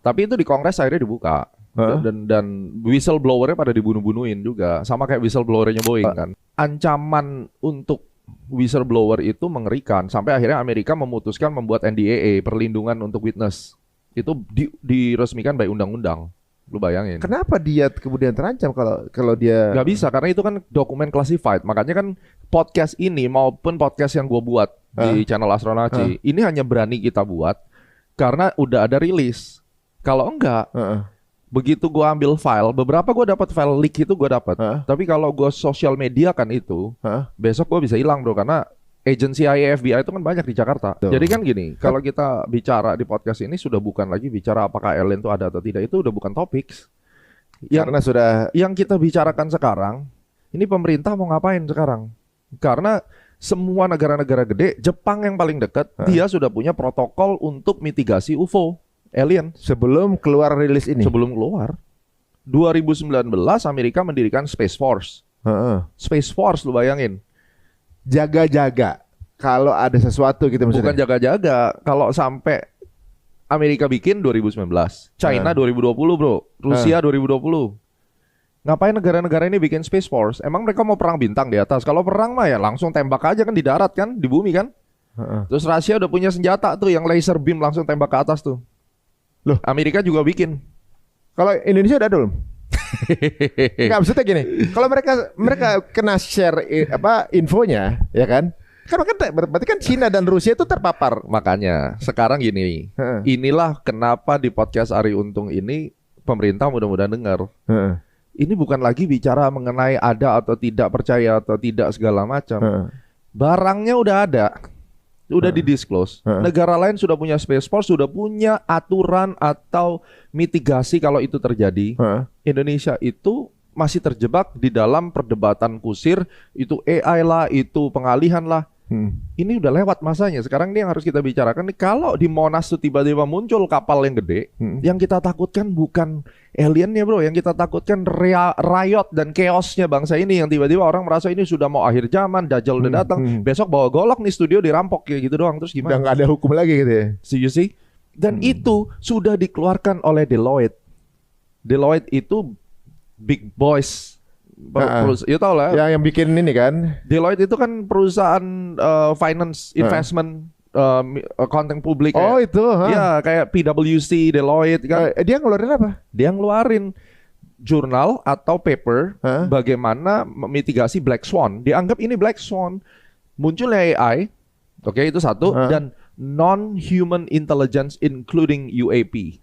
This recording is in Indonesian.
Tapi itu di Kongres akhirnya dibuka. Dan whistleblower-nya pada dibunuh-bunuhin juga. Sama kayak whistleblower-nya Boeing kan. Ancaman untuk whistleblower itu mengerikan. Sampai akhirnya Amerika memutuskan membuat NDAA, perlindungan untuk witness. Itu diresmikan by undang-undang. Lu bayangin. Kenapa dia kemudian terancam kalau dia... Gak bisa, karena itu kan dokumen classified. Makanya kan podcast ini maupun podcast yang gue buat di channel Astronaci, ini hanya berani kita buat karena udah ada rilis. Kalau enggak, begitu gue ambil file, beberapa gue dapat file leak itu gue dapat. Tapi kalau gue sosial media kan itu, besok gue bisa hilang bro, karena agensi CIA, FBI itu kan banyak di Jakarta. Jadi kan gini, kalau kita bicara di podcast ini sudah bukan lagi bicara apakah alien itu ada atau tidak, itu udah bukan topik. Karena sudah... Yang kita bicarakan sekarang, ini pemerintah mau ngapain sekarang? Karena semua negara-negara gede, Jepang yang paling dekat, dia sudah punya protokol untuk mitigasi UFO, alien. Sebelum keluar rilis ini? Sebelum keluar. 2019 Amerika mendirikan Space Force. Space Force, lu bayangin. Jaga-jaga kalau ada sesuatu gitu maksudnya. Bukan jaga-jaga. Kalau sampai Amerika bikin 2019, China 2020 bro, Rusia 2020. Ngapain negara-negara ini bikin Space Force? Emang mereka mau perang bintang di atas? Kalau perang mah ya langsung tembak aja kan di darat kan, di bumi kan. Terus Rusia udah punya senjata tuh yang laser beam langsung tembak ke atas tuh. Loh, Amerika juga bikin. Kalau Indonesia udah belum? Enggak, maksudnya gini, kalau mereka kena share infonya, ya kan? Berarti kan Cina dan Rusia itu terpapar. Makanya sekarang gini, inilah kenapa di podcast Ari Untung ini pemerintah mudah-mudahan dengar. Ini bukan lagi bicara mengenai ada atau tidak percaya atau tidak segala macam. Barangnya udah ada. Udah didisclose. Negara lain sudah punya Space Force, sudah punya aturan atau mitigasi kalau itu terjadi. Indonesia itu masih terjebak di dalam perdebatan kusir. Itu AI lah, itu pengalihan lah. Ini udah lewat masanya. Sekarang ini yang harus kita bicarakan nih, kalau di Monas tuh tiba-tiba muncul kapal yang gede, yang kita takutkan bukan aliennya bro, yang kita takutkan riot dan chaosnya bangsa ini, yang tiba-tiba orang merasa ini sudah mau akhir zaman, Dajjal udah datang, besok bawa golok nih studio dirampok kayak gitu doang, terus gimana? Udah nggak ada hukum lagi gitu ya. See you see? Dan itu sudah dikeluarkan oleh Deloitte. Deloitte itu big boys. Ya tau lah. Yang bikin ini kan. Deloitte itu kan perusahaan finance, investment, accounting publik. Oh kayak, itu. Ya kayak PwC, Deloitte kan. Dia ngeluarin apa? Dia ngeluarin jurnal atau paper bagaimana mitigasi Black Swan. Dianggap ini Black Swan. Munculnya AI, oke itu satu, dan non-human intelligence including UAP.